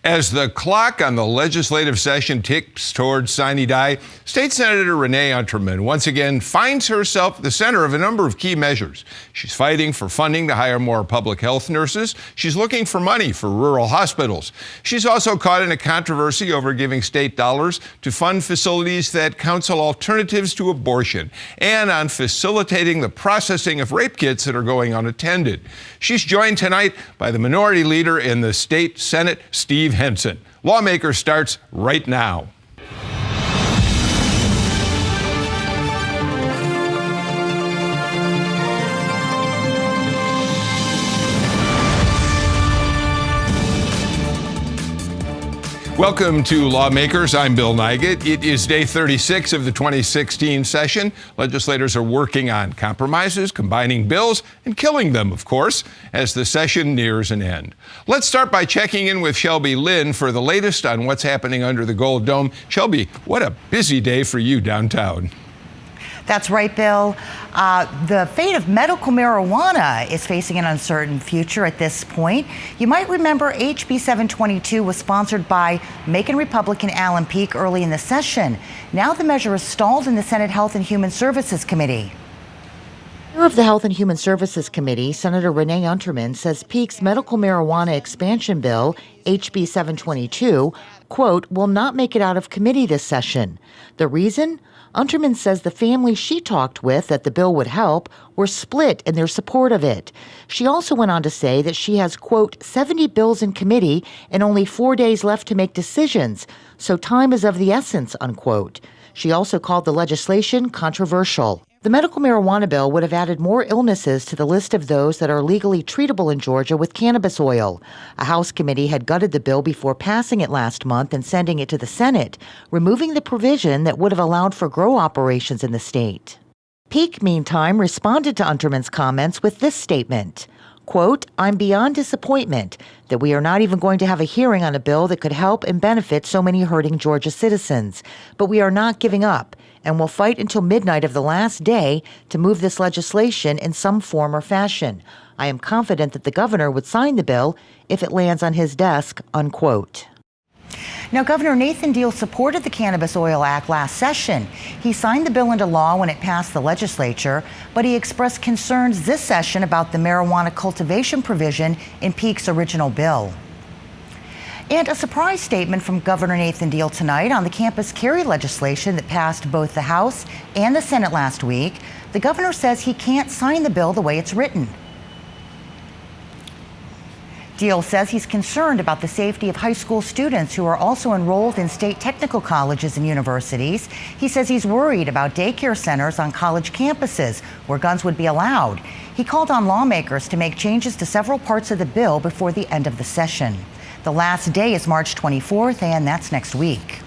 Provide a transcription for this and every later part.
As the clock on the legislative session ticks towards sine die, State Senator Renee Unterman once again finds herself at the center of a number of key measures. She's fighting for funding to hire more public health nurses. She's looking for money for rural hospitals. She's also caught in a controversy over giving state dollars to fund facilities that counsel alternatives to abortion and on facilitating the processing of rape kits that are going unattended. She's joined tonight by the minority leader in the state Senate, Steve Henson. Lawmakers starts right now. Welcome to Lawmakers. I'm Bill Nigut. It is day 36 of the 2016 session. Legislators are working on compromises, combining bills, and killing them, of course, as the session nears an end. Let's start by checking in with Shelby Lin for the latest on what's happening under the Gold Dome. Shelby, what a busy day for you downtown. That's right, Bill. The fate of medical marijuana is facing an uncertain future at this point. You might remember HB 722 was sponsored by Macon Republican Alan Peake early in the session. Now the measure is stalled in the Senate Health and Human Services Committee. Chair of the Health and Human Services Committee, Senator Renee Unterman, says Peake's medical marijuana expansion bill, HB 722, quote, will not make it out of committee this session. The reason? Unterman says the families she talked with that the bill would help were split in their support of it. She also went on to say that she has, quote, 70 bills in committee and only 4 days left to make decisions, so time is of the essence, unquote. She also called the legislation controversial. The medical marijuana bill would have added more illnesses to the list of those that are legally treatable in Georgia with cannabis oil. A House committee had gutted the bill before passing it last month and sending it to the Senate, removing the provision that would have allowed for grow operations in the state. Peake, meantime, responded to Unterman's comments with this statement. Quote, I'm beyond disappointment that we are not even going to have a hearing on a bill that could help and benefit so many hurting Georgia citizens. But we are not giving up and will fight until midnight of the last day to move this legislation in some form or fashion. I am confident that the governor would sign the bill if it lands on his desk, unquote. Now, Governor Nathan Deal supported the Cannabis Oil Act last session. He signed the bill into law when it passed the legislature, but he expressed concerns this session about the marijuana cultivation provision in Peake's original bill. And a surprise statement from Governor Nathan Deal tonight on the campus carry legislation that passed both the House and the Senate last week. The governor says he can't sign the bill the way it's written. Deal says he's concerned about the safety of high school students who are also enrolled in state technical colleges and universities. He says he's worried about daycare centers on college campuses where guns would be allowed. He called on lawmakers to make changes to several parts of the bill before the end of the session. The last day is March 24th, and that's next week.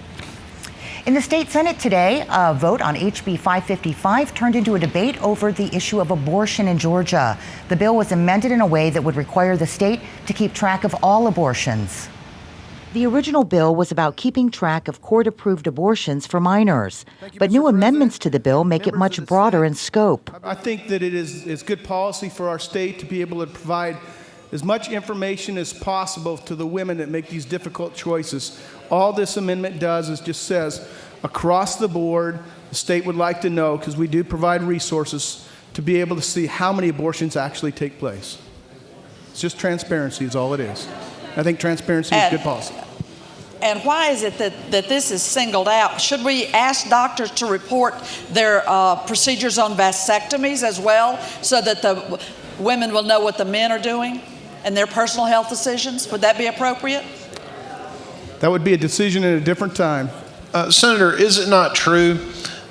In the state Senate today, a vote on HB 555 turned into a debate over the issue of abortion in Georgia. The bill was amended in a way that would require the state to keep track of all abortions. The original bill was about keeping track of court-approved abortions for minors, but new amendments to the bill make it much broader in scope. I think that it's good policy for our state to be able to provide as much information as possible to the women that make these difficult choices. All this amendment does is just says, across the board, the state would like to know, because we do provide resources, to be able to see how many abortions actually take place. It's just transparency is all it is. I think transparency is good policy. And why is it that this is singled out? Should we ask doctors to report their procedures on vasectomies as well, so that the women will know what the men are doing and their personal health decisions? Would that be appropriate? That would be a decision at a different time. Senator, is it not true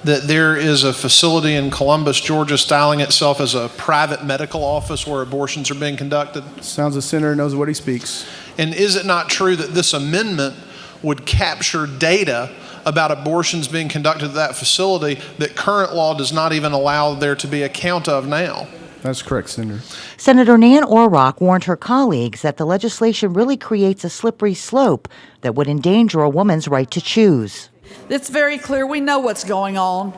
that there is a facility in Columbus, Georgia, styling itself as a private medical office where abortions are being conducted? Sounds a senator knows what he speaks. And is it not true that this amendment would capture data about abortions being conducted at that facility that current law does not even allow there to be a count of now? That's correct, Senator. Senator Nan Orrock warned her colleagues that the legislation really creates a slippery slope that would endanger a woman's right to choose. It's very clear. We know what's going on.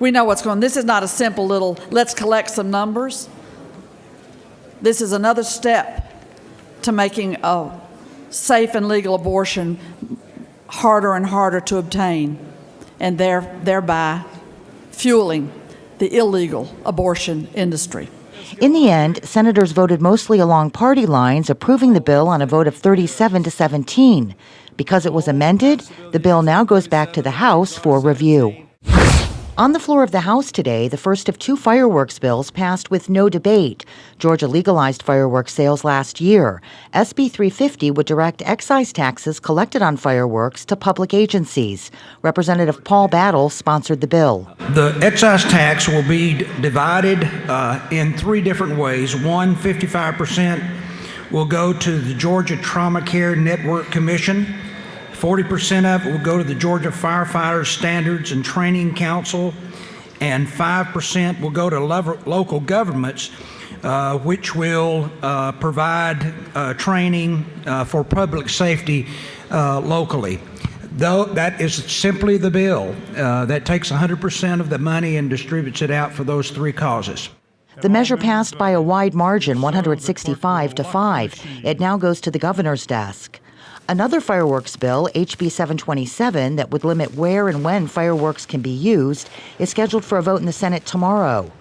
We know what's going on. This is not a simple little, let's collect some numbers. This is another step to making safe and legal abortion harder and harder to obtain, and thereby fueling the illegal abortion industry. In the end, senators voted mostly along party lines, approving the bill on a vote of 37 to 17. Because it was amended, the bill now goes back to the House for review. On the floor of the House today, the first of two fireworks bills passed with no debate. Georgia legalized fireworks sales last year. SB 350 would direct excise taxes collected on fireworks to public agencies. Representative Paul Battle sponsored the bill. The excise tax will be divided in three different ways. One, 55% will go to the Georgia Trauma Care Network Commission. 40% of it will go to the Georgia Firefighters Standards and Training Council, and 5% will go to local governments, which will provide training for public safety locally. Though that is simply the bill that takes 100% of the money and distributes it out for those three causes. The measure passed by a wide margin, 165 to 5. It now goes to the governor's desk. Another fireworks bill, HB 727, that would limit where and when fireworks can be used, is scheduled for a vote in the Senate tomorrow.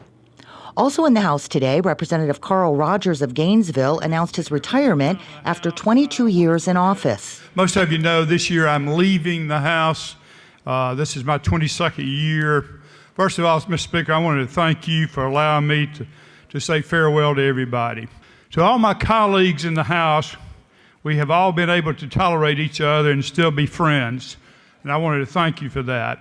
Also in the House today, Representative Carl Rogers of Gainesville announced his retirement after 22 years in office. Most of you know this year I'm leaving the House. This is my 22nd year. First of all, Mr. Speaker, I wanted to thank you for allowing me to say farewell to everybody. To all my colleagues in the House, we have all been able to tolerate each other and still be friends, and I wanted to thank you for that.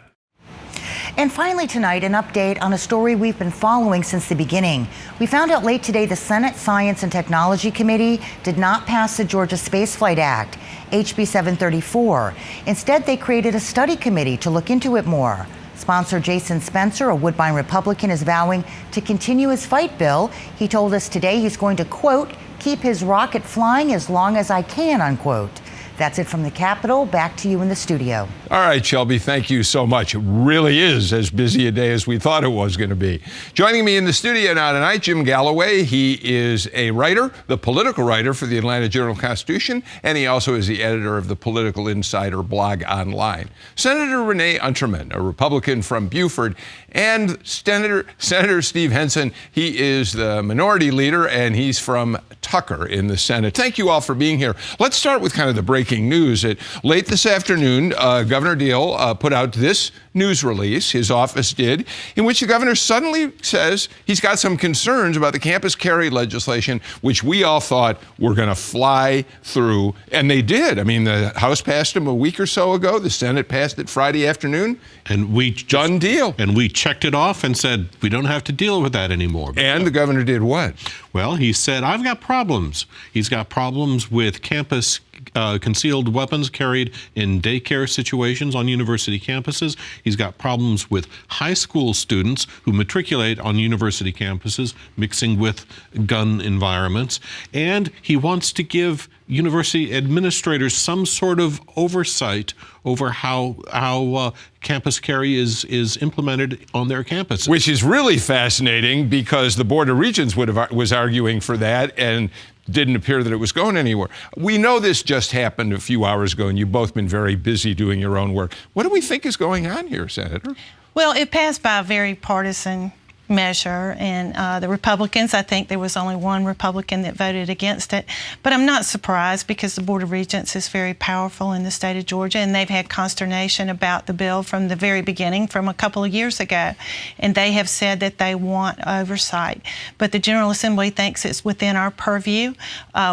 And finally tonight, an update on a story we've been following since the beginning. We found out late today the Senate Science and Technology Committee did not pass the Georgia Spaceflight Act, HB 734. Instead, they created a study committee to look into it more. Sponsor Jason Spencer, a Woodbine Republican, is vowing to continue his fight bill. He told us today he's going to, quote, keep his rocket flying as long as I can, unquote. That's it from the Capitol. Back to you in the studio. All right, Shelby, thank you so much. It really is as busy a day as we thought it was going to be. Joining me in the studio now tonight, Jim Galloway. He is a writer, the political writer for the Atlanta Journal-Constitution, and he also is the editor of the Political Insider blog online. Senator Renee Unterman, a Republican from Beaufort, and Senator Steve Henson. He is the minority leader, and he's from Tucker in the Senate. Thank you all for being here. Let's start with kind of the breaking news. Late this afternoon, Governor Deal put out this news release, his office did, in which the governor suddenly says he's got some concerns about the campus carry legislation, which we all thought were going to fly through, and they did. I mean, the House passed them a week or so ago. The Senate passed it Friday afternoon. And we done deal. And we checked it off and said, we don't have to deal with that anymore. And the governor did what? Well, he said, I've got problems. He's got problems with campus concealed weapons carried in daycare situations on university campuses. He's got problems with high school students who matriculate on university campuses, mixing with gun environments. And he wants to give university administrators some sort of oversight over how campus carry is implemented on their campuses. Which is really fascinating because the Board of Regents was arguing for that and didn't appear that it was going anywhere. We know this just happened a few hours ago, and you've both been very busy doing your own work. What do we think is going on here, Senator? Well, it passed by a very partisan measure, and the Republicans, I think there was only one Republican that voted against it, but I'm not surprised because the Board of Regents is very powerful in the state of Georgia, and they've had consternation about the bill from the very beginning, from a couple of years ago, and they have said that they want oversight, but the General Assembly thinks it's within our purview.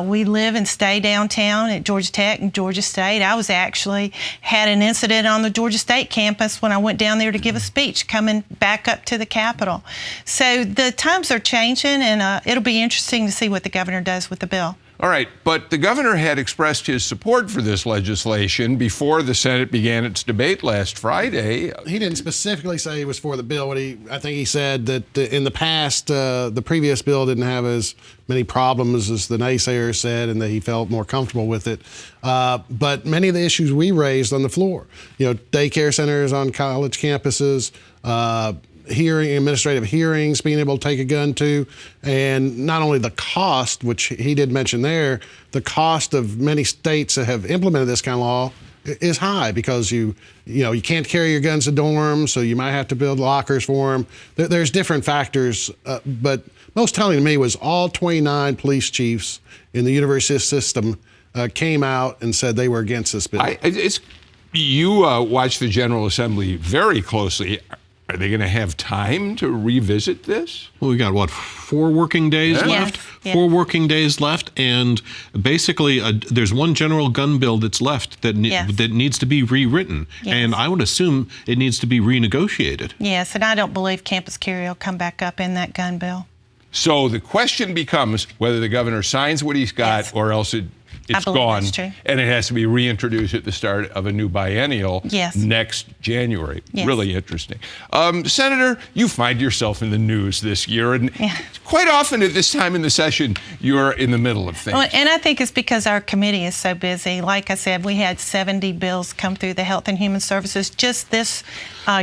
We live and stay downtown at Georgia Tech and Georgia State. I was actually had an incident on the Georgia State campus when I went down there to give a speech coming back up to the Capitol. So the times are changing, and it'll be interesting to see what the governor does with the bill. All right, but the governor had expressed his support for this legislation before the Senate began its debate last Friday. He didn't specifically say he was for the bill. I think he said that in the past, the previous bill didn't have as many problems as the naysayers said, and that he felt more comfortable with it. But many of the issues we raised on the floor, daycare centers on college campuses, administrative hearings, being able to take a gun to, and not only the cost, which he did mention there, the cost of many states that have implemented this kind of law is high because you can't carry your guns to dorms, so you might have to build lockers for them. There's different factors, but most telling to me was all 29 police chiefs in the university system came out and said they were against this bill. You watch the General Assembly very closely. Are they going to have time to revisit this? Well, we got, 4 working days left? Yes. 4 working days left, and basically there's one general gun bill that's left that needs to be rewritten, and I would assume it needs to be renegotiated. Yes, and I don't believe campus carry will come back up in that gun bill. So the question becomes whether the governor signs what he's got or else it's gone, and it has to be reintroduced at the start of a new biennial next January. Really interesting. Senator, you find yourself in the news this year, and quite often at this time in the session, you're in the middle of things. Well, and I think it's because our committee is so busy. Like I said, we had 70 bills come through the Health and Human Services just this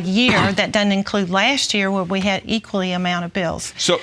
year. That doesn't include last year where we had equally amount of bills. So.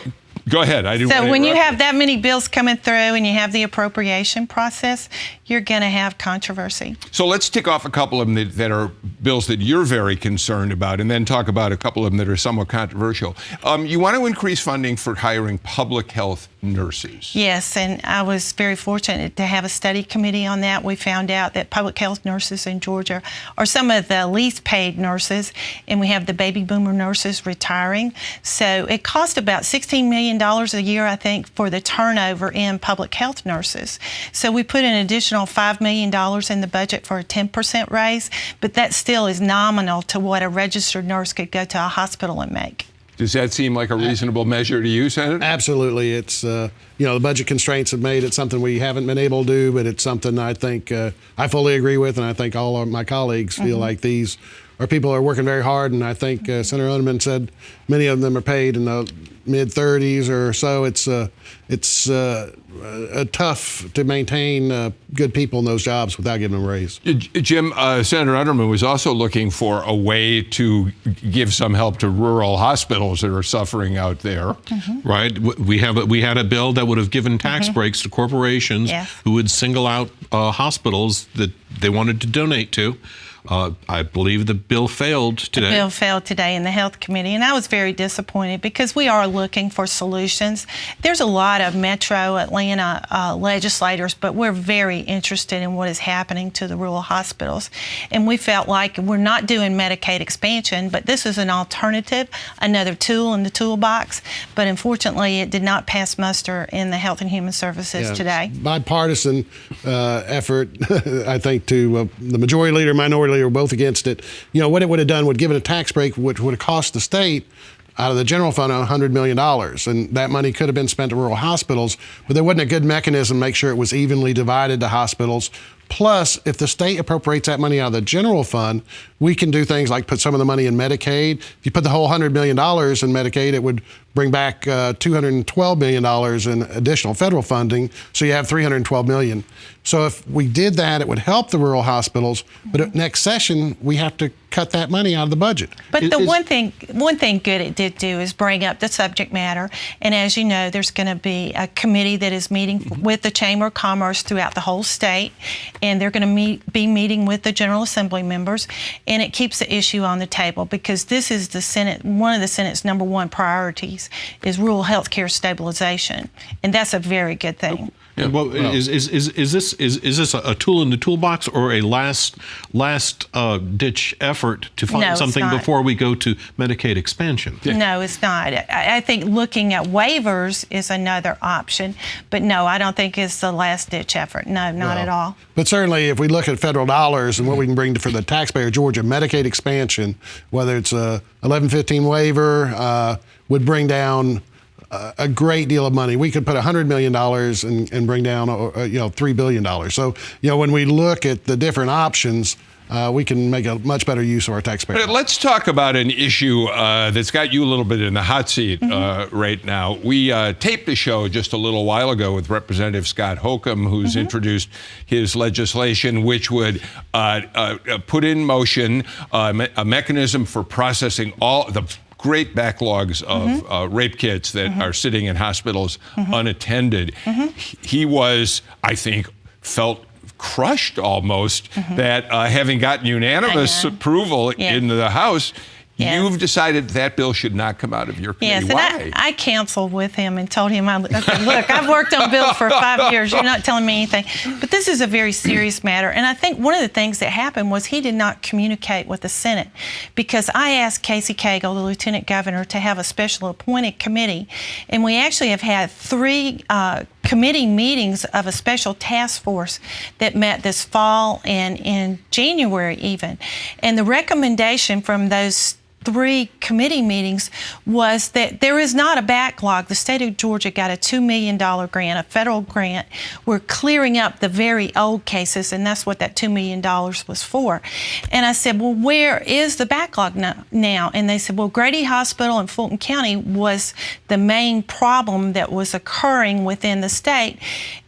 Go ahead. I didn't. So when you have that many bills coming through and you have the appropriation process, you're going to have controversy. So let's tick off a couple of them that are bills that you're very concerned about, and then talk about a couple of them that are somewhat controversial. You want to increase funding for hiring public health nurses. Yes, and I was very fortunate to have a study committee on that. We found out that public health nurses in Georgia are some of the least paid nurses, and we have the baby boomer nurses retiring. So it costs about $16 million a year, I think, for the turnover in public health nurses. So we put an additional $5 million in the budget for a 10% raise, but that still is nominal to what a registered nurse could go to a hospital and make. Does that seem like a reasonable measure to you, Senator? Absolutely. It's, the budget constraints have made it something we haven't been able to do, but it's something I think I fully agree with, and I think all of my colleagues feel like these are people who are working very hard, and I think Senator Unterman said many of them are paid in the mid-30s or so. It's tough to maintain good people in those jobs without giving them a raise. Jim, Senator Unterman was also looking for a way to give some help to rural hospitals that are suffering out there. Right. We had a bill that would have given tax breaks to corporations who would single out hospitals that they wanted to donate to. I believe the bill failed today. The bill failed today in the Health Committee, and I was very disappointed because we are looking for solutions. There's a lot of Metro Atlanta legislators, but we're very interested in what is happening to the rural hospitals. And we felt like we're not doing Medicaid expansion, but this is an alternative, another tool in the toolbox. But unfortunately, it did not pass muster in the Health and Human Services today. Bipartisan effort, I think, to the majority leader, minority leader were both against it. What it would have done would give it a tax break, which would have cost the state out of the general fund $100 million. And that money could have been spent to rural hospitals, but there wasn't a good mechanism to make sure it was evenly divided to hospitals. Plus, if the state appropriates that money out of the general fund, we can do things like put some of the money in Medicaid. If you put the whole $100 million in Medicaid, it would bring back $212 million in additional federal funding, so you have $312 million. So if we did that, it would help the rural hospitals, but at next session, we have to cut that money out of the budget. But one thing good it did do is bring up the subject matter, and as you know, there's going to be a committee that is meeting with the Chamber of Commerce throughout the whole state, and they're going to be meeting with the General Assembly members, and it keeps the issue on the table because this is the Senate, one of the Senate's #1 priorities is rural health care stabilization, and that's a very good thing. Yeah, well, is this a tool in the toolbox or a last ditch effort to find something before we go to Medicaid expansion? No, it's not. I think looking at waivers is another option, but no, I don't think it's the last ditch effort. No, not at all. But certainly, if we look at federal dollars and what we can bring for the taxpayer, Georgia, Medicaid expansion, whether it's a 1115 waiver, would bring down a great deal of money. We could put $100 million and bring down, $3 billion. So, when we look at the different options, we can make a much better use of our taxpayers. But let's talk about an issue that's got you a little bit in the hot seat right now. We taped the show just a little while ago with Representative Scott Holcomb, who's introduced his legislation, which would put in motion a mechanism for processing all the great backlogs of rape kits that are sitting in hospitals unattended. He was, I think, felt crushed almost that having gotten unanimous approval in the House, you've decided that bill should not come out of your committee. Yes, Why? and I counseled with him and told him, I said, look, I've worked on bills for 5 years. You're not telling me anything. But this is a very serious matter. And I think one of the things that happened was he did not communicate with the Senate, because I asked Casey Cagle, the Lieutenant Governor, to have a special appointed committee. And we actually have had 3 committee meetings of a special task force that met this fall and in January even. And the recommendation from those 3 committee meetings was that there is not a backlog. The state of Georgia got a $2 million grant, a federal grant. We're clearing up the very old cases, and that's what that $2 million was for. And I said, well, where is the backlog now? And they said, well, Grady Hospital in Fulton County was the main problem that was occurring within the state.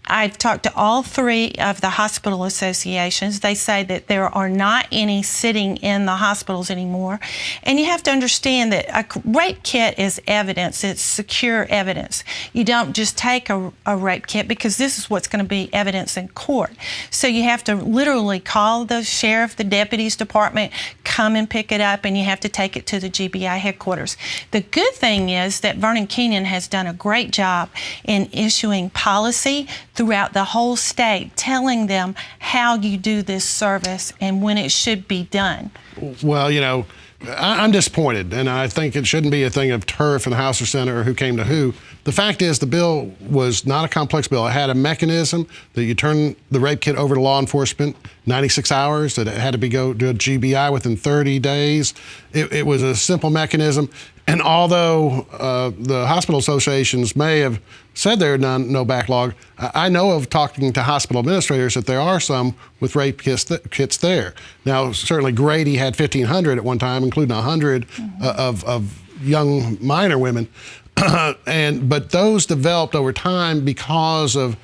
I've talked to all 3 of the hospital associations. They say that there are not any sitting in the hospitals anymore. And you have to understand that a rape kit is evidence. It's secure evidence. You don't just take a rape kit, because this is what's going to be evidence in court. So you have to literally call the sheriff, the deputy's department, come and pick it up, and you have to take it to the GBI headquarters. The good thing is that Vernon Keenan has done a great job in issuing policy throughout the whole state, telling them how you do this service and when it should be done. Well, you know, I'm disappointed, and I think it shouldn't be a thing of turf in the House or Senate or who came to who. The fact is, the bill was not a complex bill. It had a mechanism that you turn the rape kit over to law enforcement 96 hours, that it had to go to a GBI within 30 days. It was a simple mechanism. And although the hospital associations may have said there are no backlog, I know of talking to hospital administrators that there are some with rape kits there. Now, certainly Grady had 1,500 at one time, including 100 of young minor women. But those developed over time because of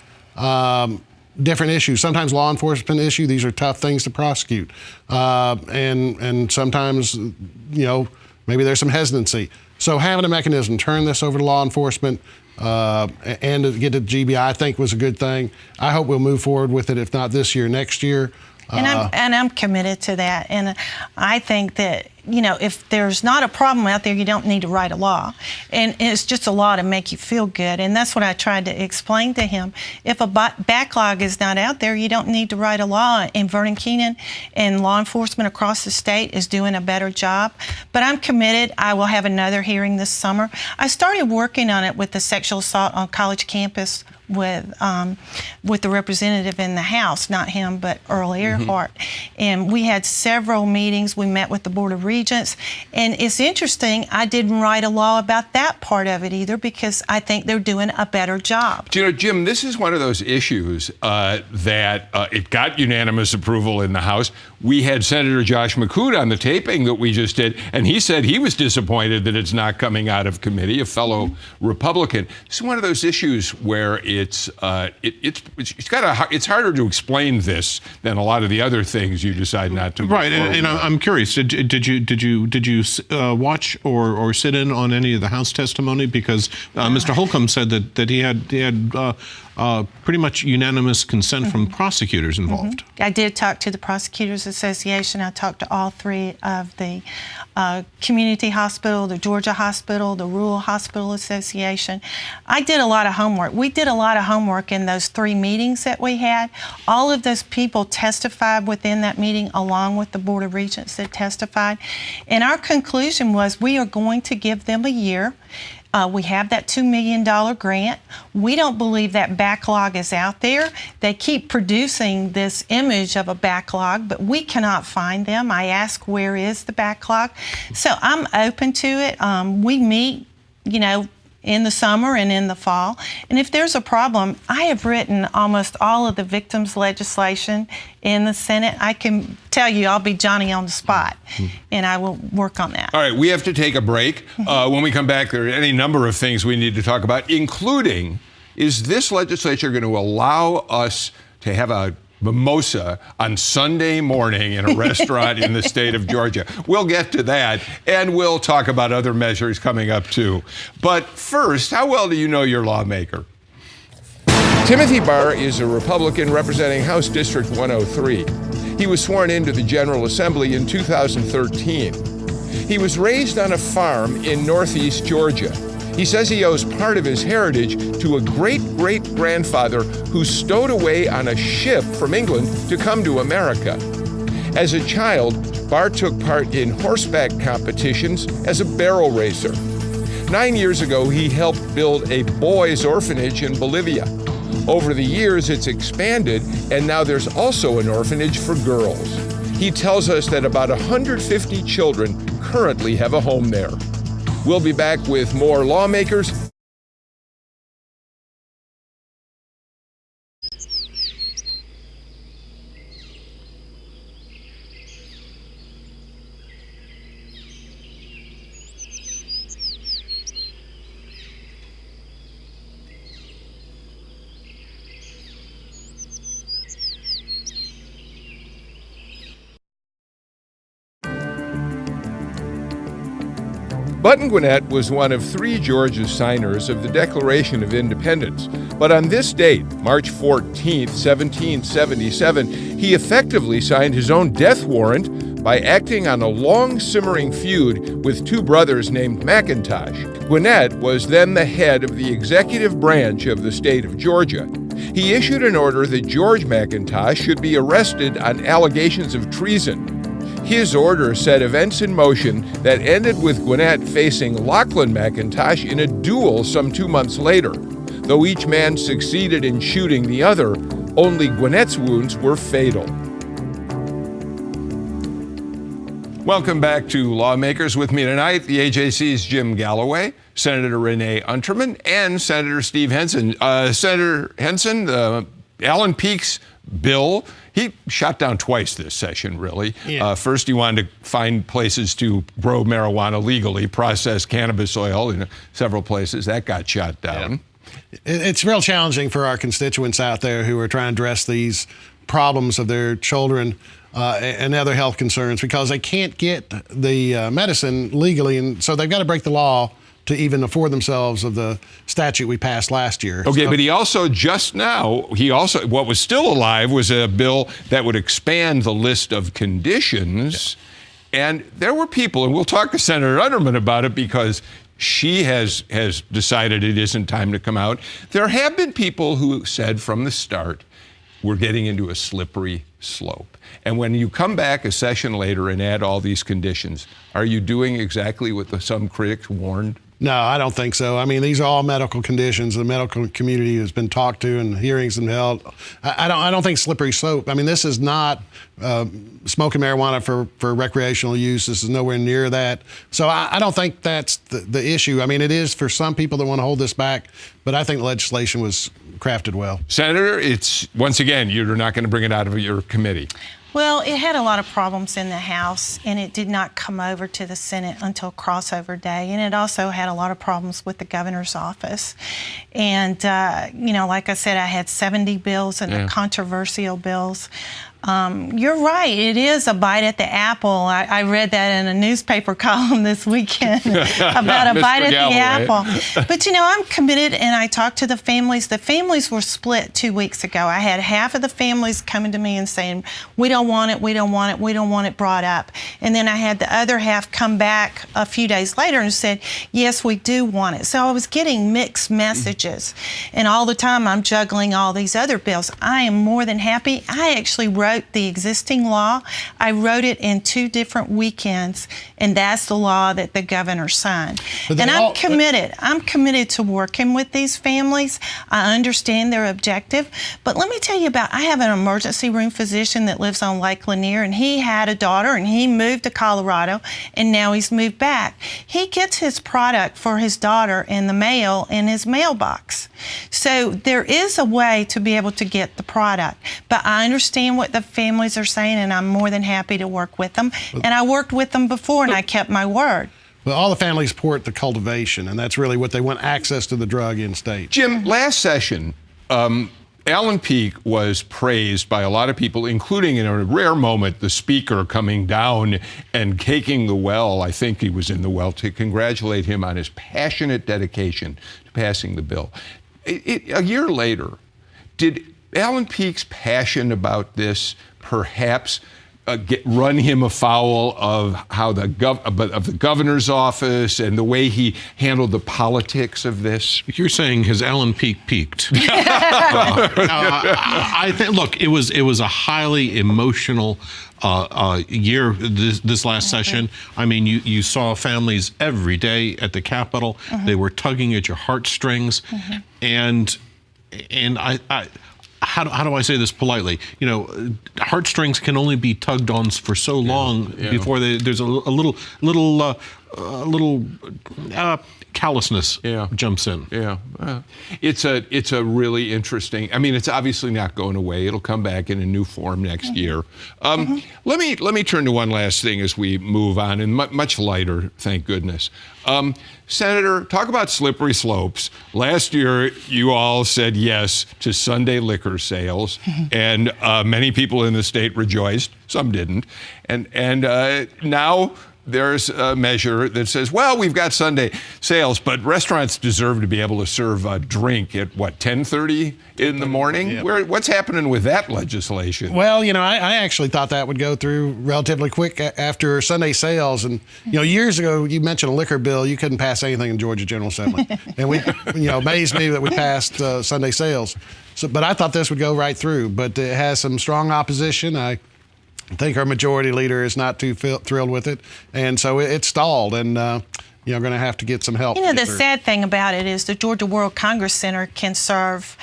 different issues. Sometimes law enforcement issue. These are tough things to prosecute. And sometimes, you know, maybe there's some hesitancy. So having a mechanism, turn this over to law enforcement and to get to GBI, I think was a good thing. I hope we'll move forward with it, if not this year, next year. And I'm committed to that. And I think that, you know, if there's not a problem out there, you don't need to write a law. And it's just a law to make you feel good. And that's what I tried to explain to him. If a backlog is not out there, you don't need to write a law. And Vernon Keenan and law enforcement across the state is doing a better job. But I'm committed. I will have another hearing this summer. I started working on it with the sexual assault on college campus with the representative in the House, not him, but Earl Earhart. And we had several meetings. We met with the Board of Regents. And it's interesting, I didn't write a law about that part of it either, because I think they're doing a better job. You know, Jim, this is one of those issues that it got unanimous approval in the House. We had Senator Josh McCoot on the taping that we just did, and he said he was disappointed that it's not coming out of committee, a fellow Republican. It's one of those issues where it's harder to explain this than a lot of the other things you decide not to. Right, and I'm curious. Did you watch or sit in on any of the House testimony? Because Mr. Holcomb said that he had pretty much unanimous consent from prosecutors involved. I did talk to the Prosecutors Association. I talked to all 3 of the community hospital, the Georgia Hospital, the Rural Hospital Association. I did a lot of homework. We did a lot of homework in those 3 meetings that we had. All of those people testified within that meeting, along with the Board of Regents that testified. And our conclusion was, we are going to give them a year. We have that $2 million grant. We don't believe that backlog is out there. They keep producing this image of a backlog, but we cannot find them. I ask, where is the backlog? So I'm open to it. We meet, you know, in the summer and in the fall. And if there's a problem, I have written almost all of the victims legislation in the Senate. I can tell you I'll be Johnny on the spot, and I will work on that. All right, we have to take a break. When we come back, there are any number of things we need to talk about, including, is this legislature going to allow us to have a mimosa on Sunday morning in a restaurant in the state of Georgia. We'll get to that, and we'll talk about other measures coming up too. But first, how well do you know your lawmaker? Timothy Barr is a Republican representing House District 103. He was sworn into the General Assembly in 2013. He was raised on a farm in northeast Georgia. He says he owes part of his heritage to a great-great-grandfather who stowed away on a ship from England to come to America. As a child, Barr took part in horseback competitions as a barrel racer. 9 years ago, he helped build a boys' orphanage in Bolivia. Over the years, it's expanded, and now there's also an orphanage for girls. He tells us that about 150 children currently have a home there. We'll be back with more lawmakers. Button Gwinnett was one of 3 Georgia signers of the Declaration of Independence. But on this date, March 14, 1777, he effectively signed his own death warrant by acting on a long simmering feud with 2 brothers named McIntosh. Gwinnett was then the head of the executive branch of the state of Georgia. He issued an order that George McIntosh should be arrested on allegations of treason. His order set events in motion that ended with Gwinnett facing Lachlan McIntosh in a duel some 2 months later. Though each man succeeded in shooting the other, only Gwinnett's wounds were fatal. Welcome back to Lawmakers. With me tonight, the AJC's Jim Galloway, Senator Renee Unterman, and Senator Steve Henson. Senator Henson, Alan Peake's bill, he shot down twice this session, really. Yeah. First, he wanted to find places to grow marijuana legally, process cannabis oil in several places. That got shot down. Yeah. It's real challenging for our constituents out there who are trying to address these problems of their children and other health concerns because they can't get the medicine legally, and so they've got to break the law to even afford themselves of the statute we passed last year. Okay, but he also what was still alive was a bill that would expand the list of conditions. Yeah. And there were people, and we'll talk to Senator Unterman about it because she has decided it isn't time to come out. There have been people who said from the start, we're getting into a slippery slope. And when you come back a session later and add all these conditions, are you doing exactly what some critics warned? No, I don't think so. I mean, these are all medical conditions. The medical community has been talked to and hearings been held. I don't think slippery slope. I mean, this is not smoking marijuana for recreational use. This is nowhere near that. So I don't think that's the issue. I mean, it is for some people that want to hold this back, but I think the legislation was crafted well. Senator, once again, you're not going to bring it out of your committee. Well, it had a lot of problems in the House, and it did not come over to the Senate until crossover day. And it also had a lot of problems with the governor's office. And, like I said, I had 70 bills and controversial bills. You're right. It is a bite at the apple. I read that in a newspaper column this weekend about a bite at the apple. But, I'm committed, and I talked to the families. The families were split 2 weeks ago. I had half of the families coming to me and saying, we don't want it, we don't want it, we don't want it brought up. And then I had the other half come back a few days later and said, yes, we do want it. So I was getting mixed messages. And all the time I'm juggling all these other bills. I am more than happy. I actually wrote the existing law. I wrote it in 2 different weekends, and that's the law that the governor signed. And I'm committed. I'm committed to working with these families. I understand their objective. But let me tell you I have an emergency room physician that lives on Lake Lanier, and he had a daughter, and he moved to Colorado, and now he's moved back. He gets his product for his daughter in the mail in his mailbox. So there is a way to be able to get the product. But I understand what the families are saying, and I'm more than happy to work with them. And I worked with them before, and I kept my word. Well, all the families support the cultivation, and that's really what they want, access to the drug in state. Jim, last session, Alan Peake was praised by a lot of people, including in a rare moment, the speaker coming down and caking the well. I think he was in the well, to congratulate him on his passionate dedication to passing the bill. A year later, did Alan Peake's passion about this perhaps run him afoul of how the governor's office and the way he handled the politics of this? You're saying has Alan Peake peaked? I think. Look, it was a highly emotional year this last session. I mean, you saw families every day at the Capitol. They were tugging at your heartstrings, and I. How do I say this politely? You know, heartstrings can only be tugged on for so long before there's a little callousness jumps in. Yeah, it's a really interesting. I mean, it's obviously not going away. It'll come back in a new form next year. Let me turn to one last thing as we move on, and much lighter, thank goodness. Senator, talk about slippery slopes. Last year, you all said yes to Sunday liquor sales, and many people in the state rejoiced. Some didn't, and now there's a measure that says, well, we've got Sunday sales, but restaurants deserve to be able to serve a drink at, 10:30 in the morning? Yep. What's happening with that legislation? Well, you know, I actually thought that would go through relatively quick after Sunday sales. And, you know, years ago, you mentioned a liquor bill. You couldn't pass anything in Georgia General Assembly. And amazed me that we passed Sunday sales. But I thought this would go right through. But it has some strong opposition. I think our majority leader is not too thrilled with it, and so it stalled, and going to have to get some help. You know, the sad thing about it is the Georgia World Congress Center can serve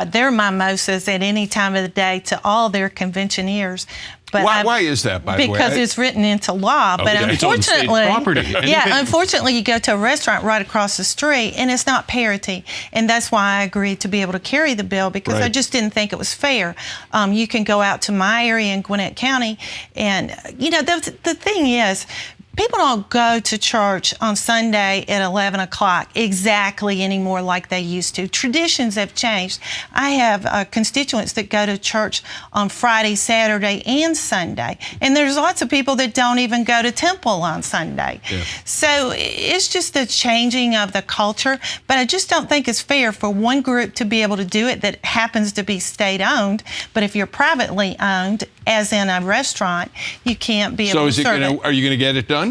their mimosas at any time of the day to all their conventioneers. But why is that, by the way? Because it's written into law. But unfortunately, unfortunately, you go to a restaurant right across the street, and it's not parity. And that's why I agreed to be able to carry the bill, because I just didn't think it was fair. You can go out to my area in Gwinnett County, and, you know, the thing is, people don't go to church on Sunday at 11 o'clock exactly anymore like they used to. Traditions have changed. I have constituents that go to church on Friday, Saturday, and Sunday. And there's lots of people that don't even go to temple on Sunday. Yeah. So it's just the changing of the culture. But I just don't think it's fair for one group to be able to do it that happens to be state-owned. But if you're privately owned, as in a restaurant, you can't be able to serve it. Are you going to get it done?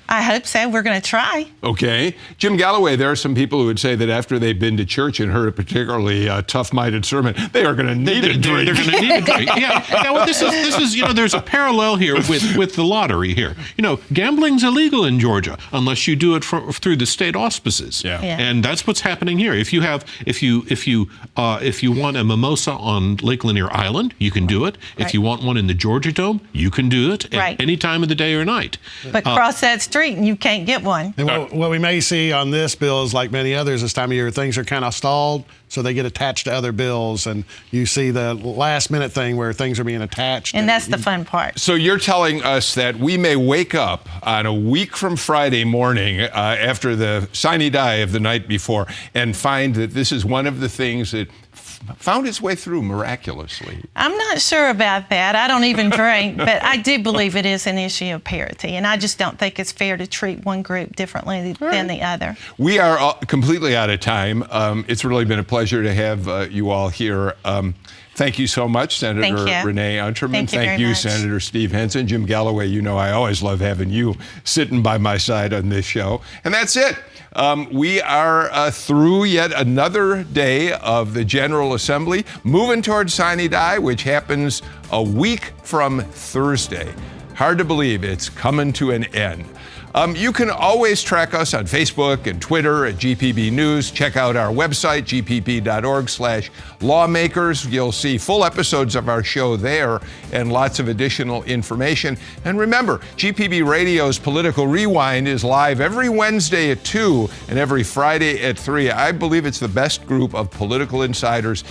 I hope so. We're going to try. Okay. Jim Galloway, there are some people who would say that after they've been to church and heard a particularly tough-minded sermon, they are going to need a drink. They're going to need a drink. Yeah. Well, this is, you know, there's a parallel here with the lottery here. You know, gambling's illegal in Georgia unless you do it through the state auspices. Yeah. And that's what's happening here. If you want a mimosa on Lake Lanier Island, you can do it. If you want one in the Georgia Dome, you can do it at any time of the day or night. But cross that street and you can't get one. And what we may see on this bill is, like many others this time of year, things are kind of stalled, so they get attached to other bills, and you see the last minute thing where things are being attached. And that's the fun part. So you're telling us that we may wake up on a week from Friday morning after the sine die of the night before and find that this is one of the things that found its way through miraculously. I'm not sure about that. I don't even drink, but I do believe it is an issue of parity, and I just don't think it's fair to treat one group differently than the other. We are completely out of time. It's really been a pleasure to have you all here. Thank you so much, Senator Renee Unterman. Thank you, Senator Steve Henson. Jim Galloway, you know I always love having you sitting by my side on this show. And that's it. We are through yet another day of the General Assembly, moving towards sine die, which happens a week from Thursday. Hard to believe it's coming to an end. You can always track us on Facebook and Twitter at GPB News. Check out our website, gpp.org/lawmakers. You'll see full episodes of our show there and lots of additional information. And remember, GPB Radio's Political Rewind is live every Wednesday at 2 and every Friday at 3. I believe it's the best group of political insiders